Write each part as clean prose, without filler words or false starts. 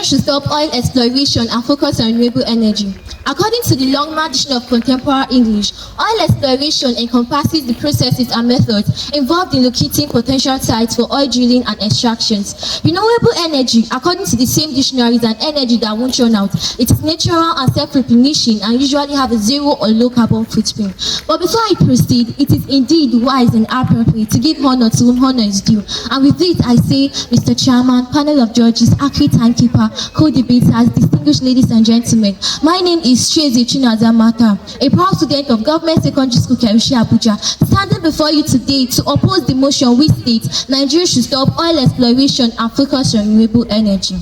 Should stop oil exploration and focus on renewable energy. According to the Longman Dictionary of Contemporary English, oil exploration encompasses the processes and methods involved in locating potential sites for oil drilling and extractions. Renewable energy, according to the same dictionary, is an energy that won't run out. It is natural and self-replenishing and usually have a zero or low carbon footprint. But before I proceed, it is indeed wise and appropriate to give honor to whom honor is due. And with this, I say, Mr. Chairman, panel of judges, accurate timekeeper, co-debaters, distinguished ladies and gentlemen, my name is Shezi Chinazamata, a proud student of Government Secondary School Karshi, Abuja, standing before you today to oppose the motion which states Nigeria should stop oil exploration and focus on renewable energy.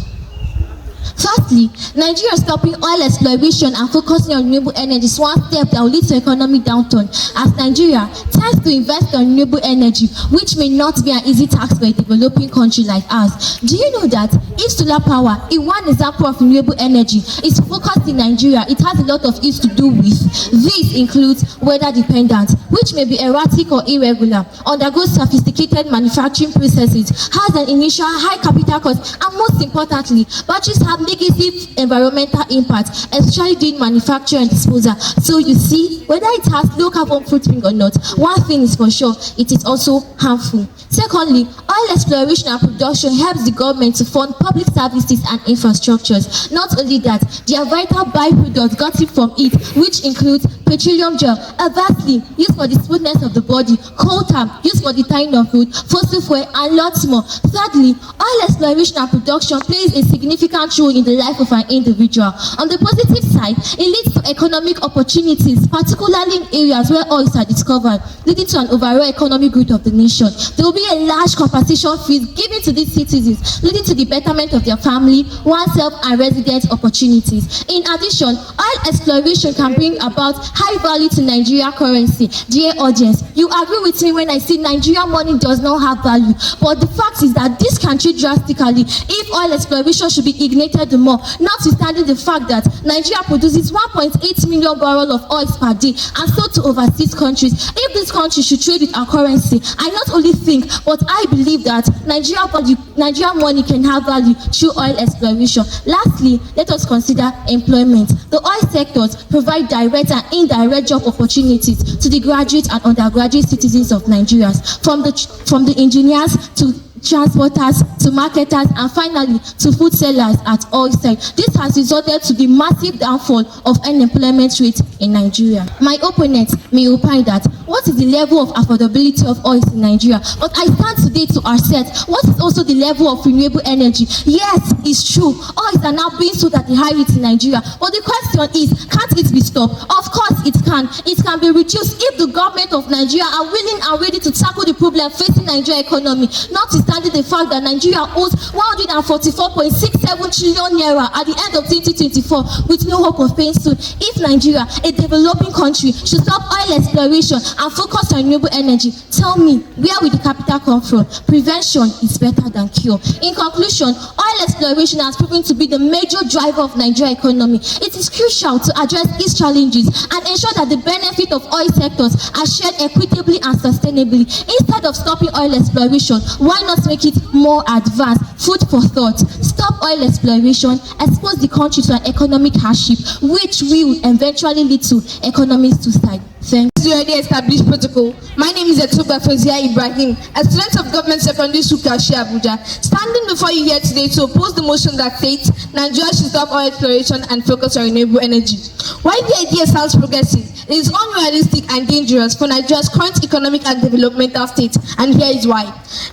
Firstly, Nigeria stopping oil exploration and focusing on renewable energy is one step that will lead to economic downturn, as Nigeria tends to invest on renewable energy, which may not be an easy task for a developing country like ours. Do you know that if solar power, in one example of renewable energy, is focused in Nigeria, it has a lot of issues to do with? This includes weather dependent, which may be erratic or irregular, undergoes sophisticated manufacturing processes, has an initial high capital cost, and most importantly, batteries have negative environmental impact, especially during manufacture and disposal. So you see, whether it has low carbon footprint or not, one thing is for sure, it is also harmful. Secondly, oil exploration and production helps the government to fund public services and infrastructures. Not only that, there are vital byproducts gotten from it, which includes petroleum gel, adversely used for the smoothness of the body, coal tar used for the tying of wood, fossil fuel, and lots more. Thirdly, oil exploration and production plays a significant role in the life of an individual. On the positive side, it leads to economic opportunities, particularly in areas where oils are discovered, leading to an overall economic growth of the nation. There will be a large compensation fees given to these citizens, leading to the betterment of their family, oneself, and resident opportunities. In addition, oil exploration can bring about high value to Nigeria currency. Dear audience, you agree with me when I say Nigeria money does not have value, but the fact is that this can change drastically if oil exploration should be ignited the more, notwithstanding the fact that Nigeria produces 1.8 million barrels of oil per day and sold to overseas countries. If this country should trade with our currency, I not only think, but I believe that Nigeria money can have value through oil exploration. Lastly, let us consider employment. The oil sectors provide direct and indirect job opportunities to the graduate and undergraduate citizens of Nigeria, from the engineers to transporters to marketers and finally to food sellers at oil sites. This has resulted to the massive downfall of unemployment rate in Nigeria. My opponents may opine that what is the level of affordability of oils in Nigeria? But I stand today to assert what is also the level of renewable energy. Yes, it's true, oils are now being sold at the high rate in Nigeria. But the question is, can't it be stopped? Of course it can. It can be reduced if the government of Nigeria are willing and ready to tackle the problem facing Nigeria economy, notwithstanding the fact that Nigeria owes 144.67 trillion naira at the end of 2024 with no hope of paying soon. If Nigeria, a developing country, should stop oil exploration and focus on renewable energy, tell me, where will the capital come from? Prevention is better than cure. In conclusion, oil exploration has proven to be the major driver of Nigeria economy. It is crucial to address these challenges and ensure that the benefit of oil sectors are shared equitably and sustainably. Instead of stopping oil exploration, why not make it more advanced? Food for thought. Stop oil exploration, expose the country to an economic hardship, which will eventually lead to economic suicide. Thank you. The already established protocol. My name is Etoba Fozia Ibrahim, a student of Government Secondary School Karshi, Abuja, standing before you here today to oppose the motion that states Nigeria should stop oil exploration and focus on renewable energy. While the idea sounds progressive, it is unrealistic and dangerous for Nigeria's current economic and developmental state, and here is why.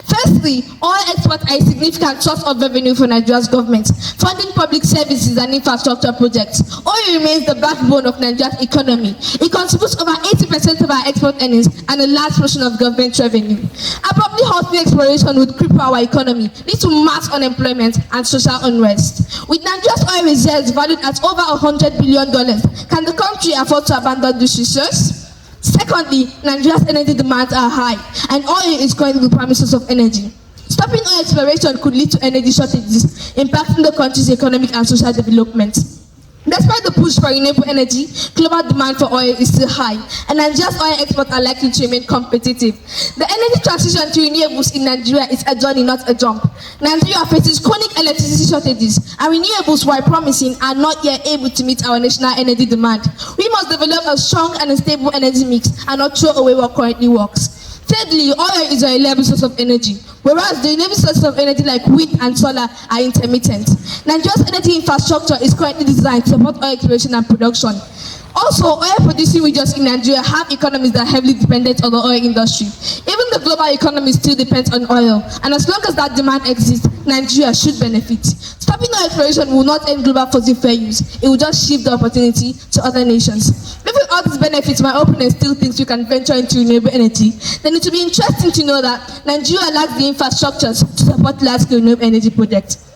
Firstly, oil exports are a significant source of revenue for Nigeria's government, funding public services and infrastructure projects. Oil remains the backbone of Nigeria's economy. It contributes over 80% of our export earnings and a large portion of government revenue. Abruptly halting exploration would cripple our economy, lead to mass unemployment and social unrest. With Nigeria's oil reserves valued at over $100 billion, can the country afford to abandon this resource? Secondly, Nigeria's energy demands are high, and oil is currently the primary source of energy. Stopping oil exploration could lead to energy shortages, impacting the country's economic and social development. Despite the push for renewable energy, global demand for oil is still high, and Nigeria's oil exports are likely to remain competitive. The energy transition to renewables in Nigeria is a journey, not a jump. Nigeria faces chronic electricity shortages, and renewables, while promising, are not yet able to meet our national energy demand. We must develop a strong and stable energy mix and not throw away what currently works. Thirdly, oil is a reliable source of energy, whereas the renewable sources of energy like wind and solar are intermittent. Nigeria's energy infrastructure is currently designed to support oil exploration and production. Also, oil-producing regions in Nigeria have economies that are heavily dependent on the oil industry. Even the global economy still depends on oil, and as long as that demand exists, Nigeria should benefit. Stopping oil exploration will not end global fossil fuel use, it will just shift the opportunity to other nations. If with all these benefits, my opponent still thinks we can venture into renewable energy, then it will be interesting to know that Nigeria lacks the infrastructures to support large-scale renewable energy projects.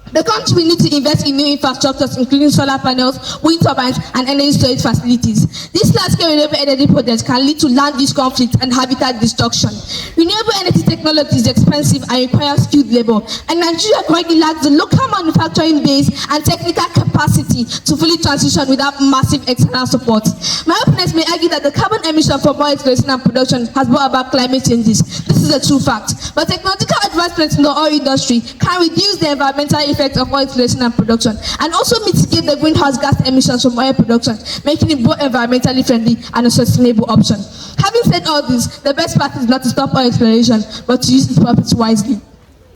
The country will need to invest in new infrastructures, including solar panels, wind turbines, and energy storage facilities. These large-scale renewable energy projects can lead to land use conflict and habitat destruction. Renewable energy technology is expensive and requires skilled labor, and Nigeria currently lacks the local manufacturing base and technical capacity to fully transition without massive external support. My opponents may argue that the carbon emission from oil exploration and production has brought about climate changes. This is a true fact, but technological advancements in the oil industry can reduce the environmental effects of oil exploration and production, and also mitigate the greenhouse gas emissions from oil production, making it both environmentally friendly and a sustainable option. Having said all this, the best path is not to stop oil exploration, but to use its profits wisely.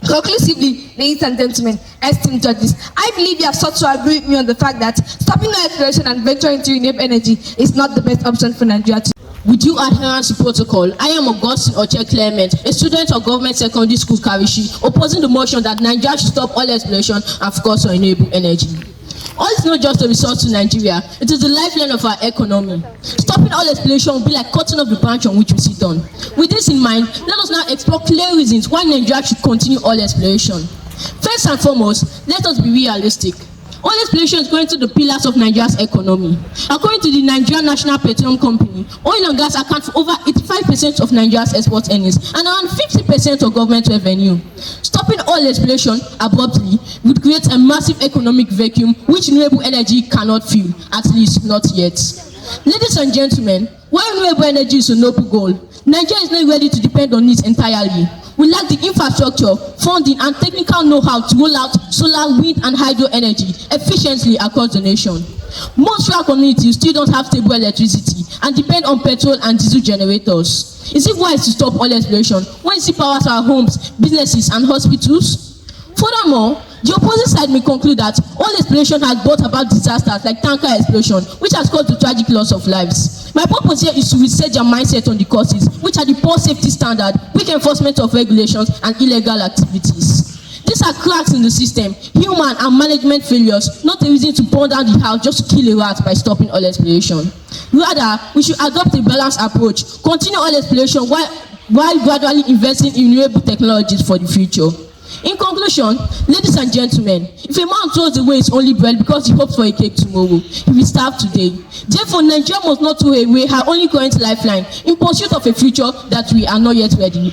Conclusively, ladies and gentlemen, esteemed judges, I believe you have sought to agree with me on the fact that stopping oil exploration and venturing into renewable energy is not the best option for Nigeria to. With due adherence to protocol, I am Augustine Oche Clement, a student of Government Secondary School Karshi, opposing the motion that Nigeria should stop oil exploration and focus on renewable energy. Oil is not just a resource to Nigeria, it is the lifeline of our economy. Stopping oil exploration will be like cutting off the branch on which we sit on. With this in mind, let us now explore clear reasons why Nigeria should continue oil exploration. First and foremost, let us be realistic. Oil exploration is going to the pillars of Nigeria's economy. According to the Nigerian National Petroleum Company, oil and gas account for over 85% of Nigeria's export earnings and around 50% of government revenue. Stopping oil exploration abruptly would create a massive economic vacuum which renewable energy cannot fill, at least not yet. Ladies and gentlemen, while renewable energy is a noble goal, Nigeria is not ready to depend on it entirely. We lack the infrastructure, funding, and technical know-how to roll out solar, wind, and hydro energy efficiently across the nation. Most rural communities still don't have stable electricity and depend on petrol and diesel generators. Is it wise to stop oil exploration when it powers our homes, businesses, and hospitals? Furthermore, the opposite side may conclude that oil exploration has brought about disasters like tanker explosion, which has caused the tragic loss of lives. My purpose here is to reset their mindset on the causes, which are the poor safety standard, weak enforcement of regulations, and illegal activities. These are cracks in the system, human and management failures, not a reason to burn down the house just to kill a rat by stopping oil exploration. Rather, we should adopt a balanced approach, continue oil exploration while gradually investing in renewable technologies for the future. In conclusion, ladies and gentlemen, if a man throws away his only bread because he hopes for a cake tomorrow, he will starve today. Therefore, Nigeria must not throw away her only current lifeline in pursuit of a future that we are not yet ready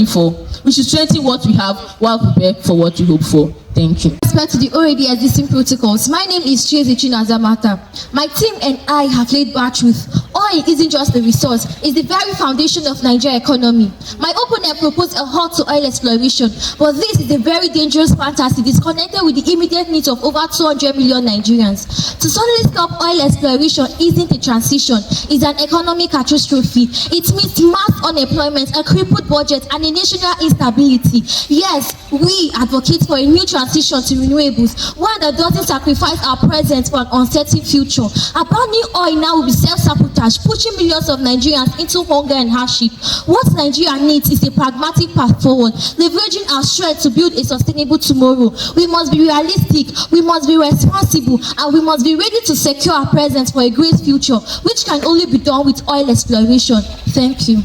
for. We should strengthen what we have while prepared for what we hope for. Thank you. With respect to the already existing protocols, my name is Chiezichin Azamata. My team and I have laid bare truth. Oil isn't just a resource, it's the very foundation of Nigerian economy. My opponent proposed a halt to oil exploration, but this is a very dangerous fantasy disconnected with the immediate needs of over 200 million Nigerians. To suddenly stop oil exploration isn't a transition, it's an economic catastrophe. It means mass unemployment, a crippled budget, and a national instability. Yes, we advocate for a new transition to renewables, one that doesn't sacrifice our present for an uncertain future. Abandoning oil now will be self-sabotage, pushing millions of Nigerians into hunger and hardship. What Nigeria needs is a pragmatic path forward, leveraging our strength to build a sustainable tomorrow. We must be realistic, we must be responsible, and we must be ready to secure our present for a great future, which can only be done with oil exploration. Thank you.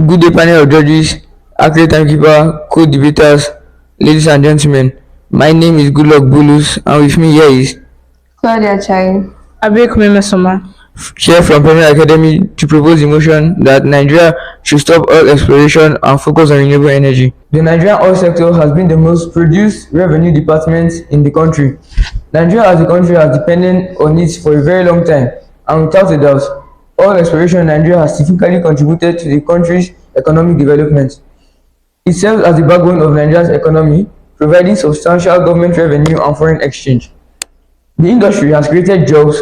Good day, panel of judges, athlete timekeeper, co-debaters, ladies and gentlemen. My name is Goodluck Bulus, and with me here is Claudia Chai. Abekumeme Soma. Chair from Premier Academy to propose the motion that Nigeria should stop oil exploration and focus on renewable energy. The Nigerian oil sector has been the most produced revenue department in the country. Nigeria as a country has depended on it for a very long time, and without a doubt, oil exploration in Nigeria has significantly contributed to the country's economic development. It serves as the backbone of Nigeria's economy, providing substantial government revenue and foreign exchange. The industry has created jobs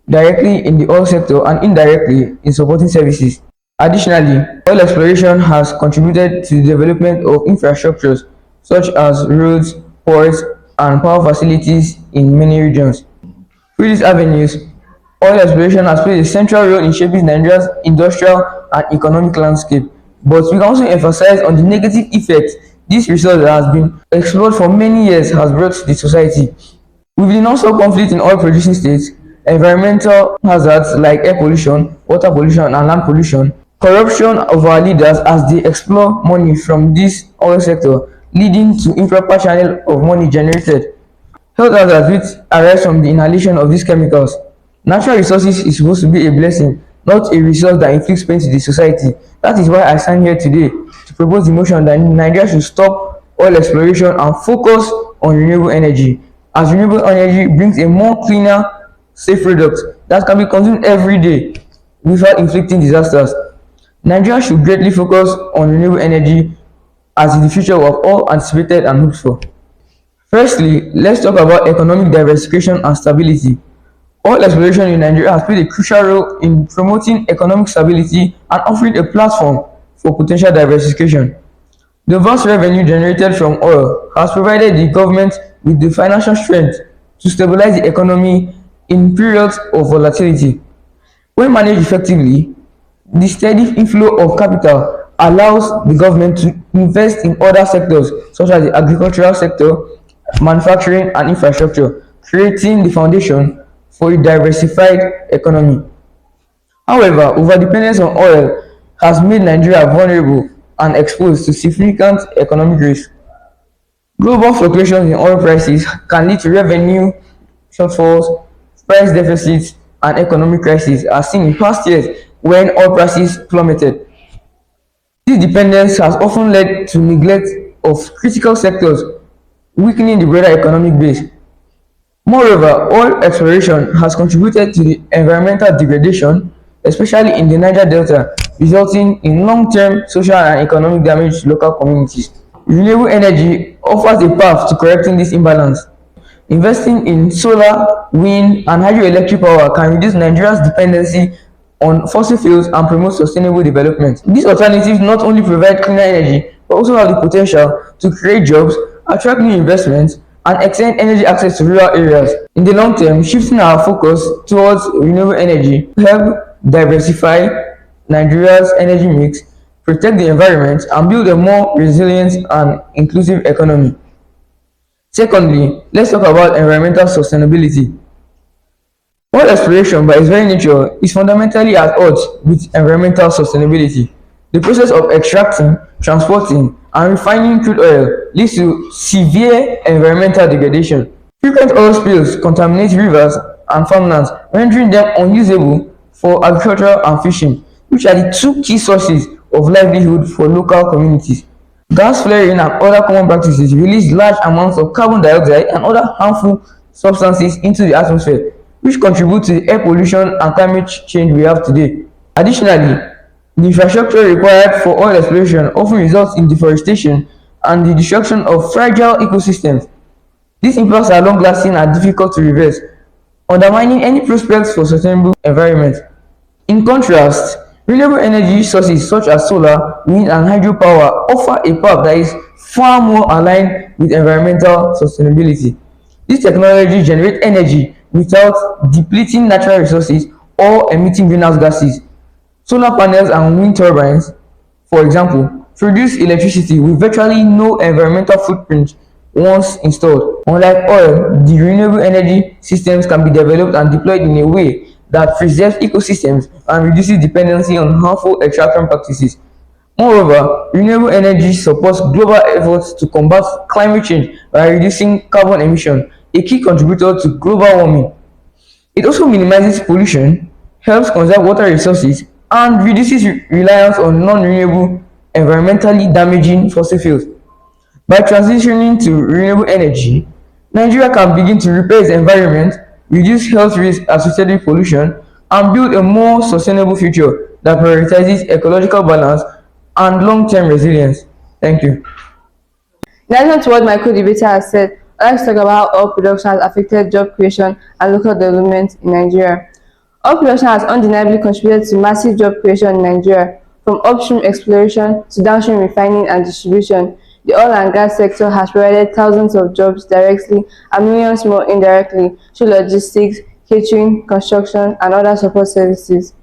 directly in the oil sector and indirectly in supporting services. Additionally, oil exploration has contributed to the development of infrastructures such as roads, ports, and power facilities in many regions. Through these avenues, oil exploration has played a central role in shaping Nigeria's industrial and economic landscape. But we can also emphasize on the negative effects this resource that has been explored for many years has brought to the society. With the non-stop conflict in oil producing states, environmental hazards like air pollution, water pollution, and land pollution, corruption of our leaders as they explore money from this oil sector, leading to improper channel of money generated. Health hazards which arise from the inhalation of these chemicals. Natural resources is supposed to be a blessing, not a resource that inflicts pain to the society. That is why I stand here today to propose the motion that Nigeria should stop oil exploration and focus on renewable energy, as renewable energy brings a more cleaner, safe product that can be consumed every day without inflicting disasters. Nigeria should greatly focus on renewable energy as the future of all anticipated and hoped for. Firstly, let's talk about economic diversification and stability. Oil exploration in Nigeria has played a crucial role in promoting economic stability and offering a platform for potential diversification. The vast revenue generated from oil has provided the government with the financial strength to stabilize the economy in periods of volatility. When managed effectively, the steady inflow of capital allows the government to invest in other sectors such as the agricultural sector, manufacturing, and infrastructure, creating the foundation for a diversified economy. However, overdependence on oil has made Nigeria vulnerable and exposed to significant economic risk. Global fluctuations in oil prices can lead to revenue shortfalls, price deficits, and economic crises, as seen in past years when oil prices plummeted. This dependence has often led to neglect of critical sectors, weakening the broader economic base. Moreover, oil exploration has contributed to the environmental degradation, especially in the Niger Delta, resulting in long-term social and economic damage to local communities. Renewable energy offers a path to correcting this imbalance. Investing in solar, wind, and hydroelectric power can reduce Nigeria's dependency on fossil fuels and promote sustainable development. These alternatives not only provide cleaner energy, but also have the potential to create jobs, attract new investments, and extend energy access to rural areas. In the long term, shifting our focus towards renewable energy will help diversify Nigeria's energy mix, protect the environment, and build a more resilient and inclusive economy. Secondly, let's talk about environmental sustainability. Oil exploration, by its very nature, is fundamentally at odds with environmental sustainability. The process of extracting, transporting, and refining crude oil leads to severe environmental degradation. Frequent oil spills contaminate rivers and farmlands, rendering them unusable for agriculture and fishing, which are the two key sources of livelihood for local communities. Gas flaring and other common practices release large amounts of carbon dioxide and other harmful substances into the atmosphere, which contribute to the air pollution and climate change we have today. Additionally, the infrastructure required for oil exploration often results in deforestation and the destruction of fragile ecosystems. These impacts are long-lasting and difficult to reverse, undermining any prospects for sustainable environment. In contrast, renewable energy sources such as solar, wind, and hydropower offer a path that is far more aligned with environmental sustainability. These technologies generate energy without depleting natural resources or emitting greenhouse gases. Solar panels and wind turbines, for example, produce electricity with virtually no environmental footprint once installed. Unlike oil, the renewable energy systems can be developed and deployed in a way that preserves ecosystems and reduces dependency on harmful extraction practices. Moreover, renewable energy supports global efforts to combat climate change by reducing carbon emission, a key contributor to global warming. It also minimizes pollution, helps conserve water resources, and reduces reliance on non-renewable, environmentally damaging fossil fuels. By transitioning to renewable energy, Nigeria can begin to repair its environment, reduce health risks associated with pollution, and build a more sustainable future that prioritizes ecological balance and long-term resilience. Thank you. In addition to what my co-debater has said, I'd like to talk about how oil production has affected job creation and local development in Nigeria. Oil production has undeniably contributed to massive job creation in Nigeria, from upstream exploration to downstream refining and distribution. The oil and gas sector has provided thousands of jobs directly and millions more indirectly through logistics, catering, construction, and other support services.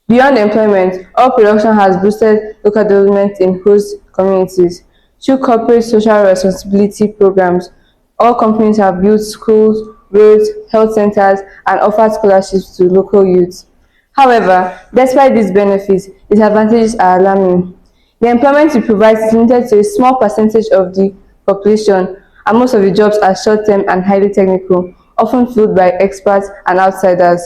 Beyond employment, oil production has boosted local development in host communities. Through corporate social responsibility programs, all companies have built schools, roads, health centers, and offered scholarships to local youth. However, despite these benefits, disadvantages are alarming. The employment it provides is limited to a small percentage of the population, and most of the jobs are short-term and highly technical, often filled by experts and outsiders.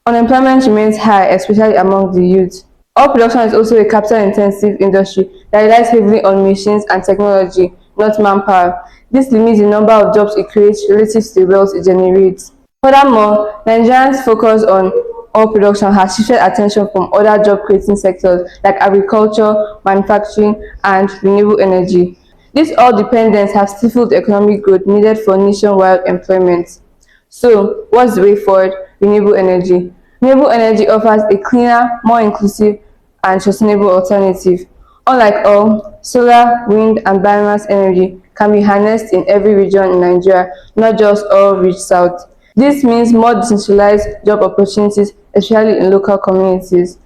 Unemployment remains high, especially among the youth. Oil production is also a capital-intensive industry that relies heavily on machines and technology, not manpower. This limits the number of jobs it creates relative to the wealth it generates. Furthermore, Nigerians' focus on oil production has shifted attention from other job-creating sectors like agriculture, manufacturing, and renewable energy. This all dependence has stifled the economic growth needed for nationwide employment. So, what's the way forward? Renewable energy. Renewable energy offers a cleaner, more inclusive, and sustainable alternative. Unlike oil, solar, wind, and biomass energy can be harnessed in every region in Nigeria, not just oil-rich south. This means more decentralized job opportunities, especially in local communities.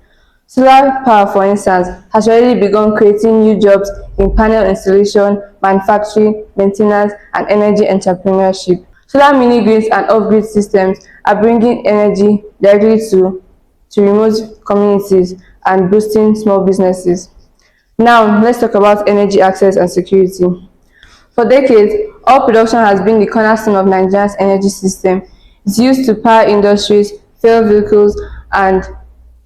Solar power, for instance, has already begun creating new jobs in panel installation, manufacturing, maintenance, and energy entrepreneurship. Solar mini-grids and off-grid systems are bringing energy directly to remote communities and boosting small businesses. Now, let's talk about energy access and security. For decades, oil production has been the cornerstone of Nigeria's energy system. It's used to power industries, fuel vehicles, and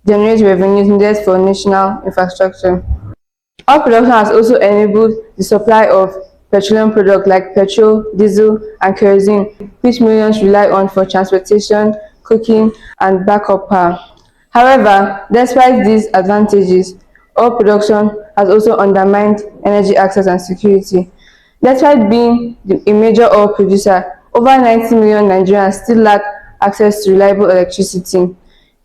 generate revenues needed for national infrastructure. Oil production has also enabled the supply of petroleum products like petrol, diesel, and kerosene, which millions rely on for transportation, cooking, and backup power. However, despite these advantages, oil production has also undermined energy access and security. Despite being a major oil producer, over 90 million Nigerians still lack access to reliable electricity.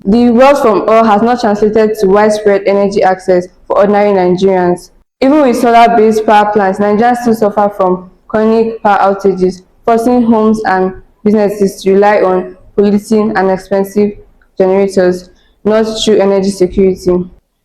The wealth from oil has not translated to widespread energy access for ordinary Nigerians. Even with solar-based power plants, Nigerians still suffer from chronic power outages, forcing homes and businesses to rely on polluting and expensive generators, not true energy security.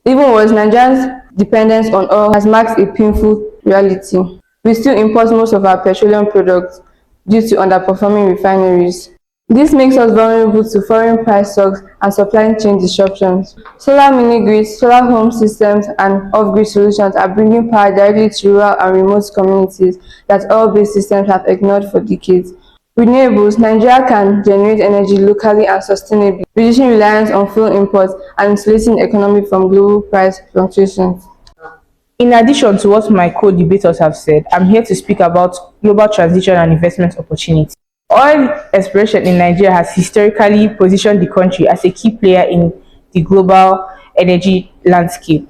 Even worse, Nigerians' dependence on oil has marked a painful reality. We still import most of our petroleum products due to underperforming refineries. This makes us vulnerable to foreign price shocks and supply chain disruptions. Solar mini-grids, solar home systems, and off-grid solutions are bringing power directly to rural and remote communities that oil-based systems have ignored for decades. Renewables, Nigeria can generate energy locally and sustainably, reducing reliance on fuel imports and insulating the economy from global price fluctuations. In addition to what my co-debaters have said, I'm here to speak about global transition and investment opportunities. Oil exploration in Nigeria has historically positioned the country as a key player in the global energy landscape.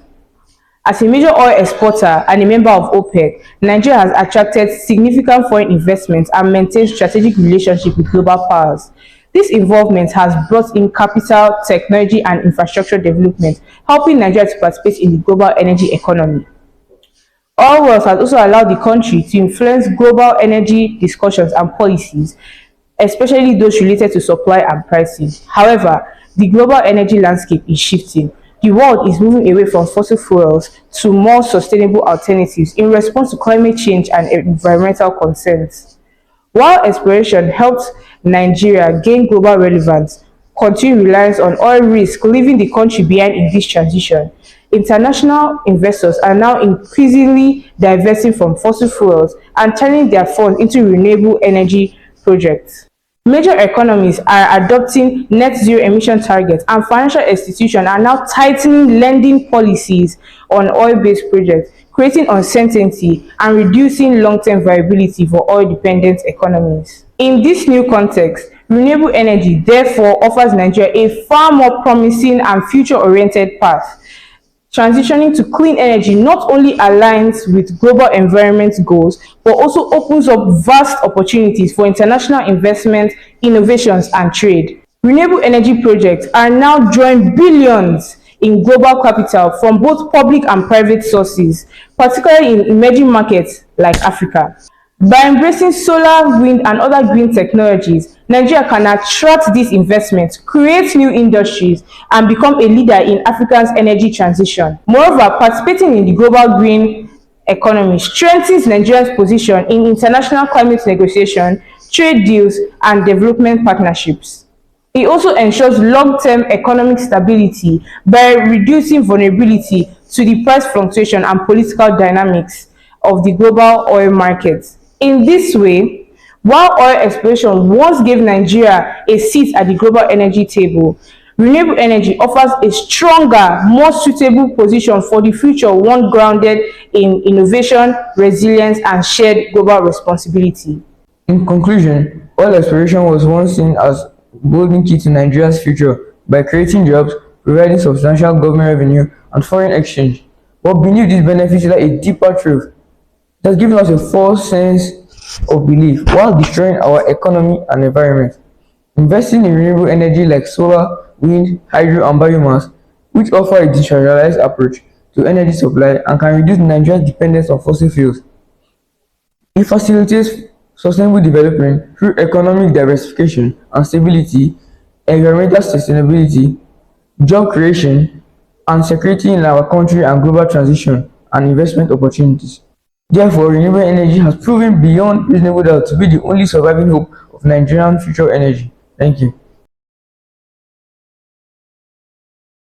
As a major oil exporter and a member of OPEC, Nigeria has attracted significant foreign investment and maintained strategic relationships with global powers. This involvement has brought in capital, technology, and infrastructure development, helping Nigeria to participate in the global energy economy. Oil wealth has also allowed the country to influence global energy discussions and policies, especially those related to supply and pricing. However, the global energy landscape is shifting. The world is moving away from fossil fuels to more sustainable alternatives in response to climate change and environmental concerns. While exploration helped Nigeria gain global relevance, continued reliance on oil risk leaving the country behind in this transition. International investors are now increasingly diverting from fossil fuels and turning their funds into renewable energy projects. Major economies are adopting net zero emission targets, and financial institutions are now tightening lending policies on oil-based projects, creating uncertainty and reducing long-term viability for oil-dependent economies. In this new context, renewable energy therefore offers Nigeria a far more promising and future-oriented path. Transitioning to clean energy not only aligns with global environment goals, but also opens up vast opportunities for international investment, innovations, and trade. Renewable energy projects are now drawing billions in global capital from both public and private sources, particularly in emerging markets like Africa. By embracing solar, wind, and other green technologies, Nigeria can attract these investments, create new industries, and become a leader in Africa's energy transition. Moreover, participating in the global green economy strengthens Nigeria's position in international climate negotiation, trade deals, and development partnerships. It also ensures long-term economic stability by reducing vulnerability to the price fluctuation and political dynamics of the global oil market. In this way, while oil exploration once gave Nigeria a seat at the global energy table, renewable energy offers a stronger, more suitable position for the future, one grounded in innovation, resilience, and shared global responsibility. In conclusion, oil exploration was once seen as golden key to Nigeria's future by creating jobs, providing substantial government revenue, and foreign exchange. But beneath these benefits lies a deeper truth. It has given us a false sense of belief while destroying our economy and environment. Investing in renewable energy like solar, wind, hydro, and biomass, which offer a decentralized approach to energy supply and can reduce Nigeria's dependence on fossil fuels. It facilitates sustainable development through economic diversification and stability, environmental sustainability, job creation, and security in our country and global transition and investment opportunities. Therefore, renewable energy has proven beyond reasonable doubt to be the only surviving hope of Nigerian future energy. Thank you.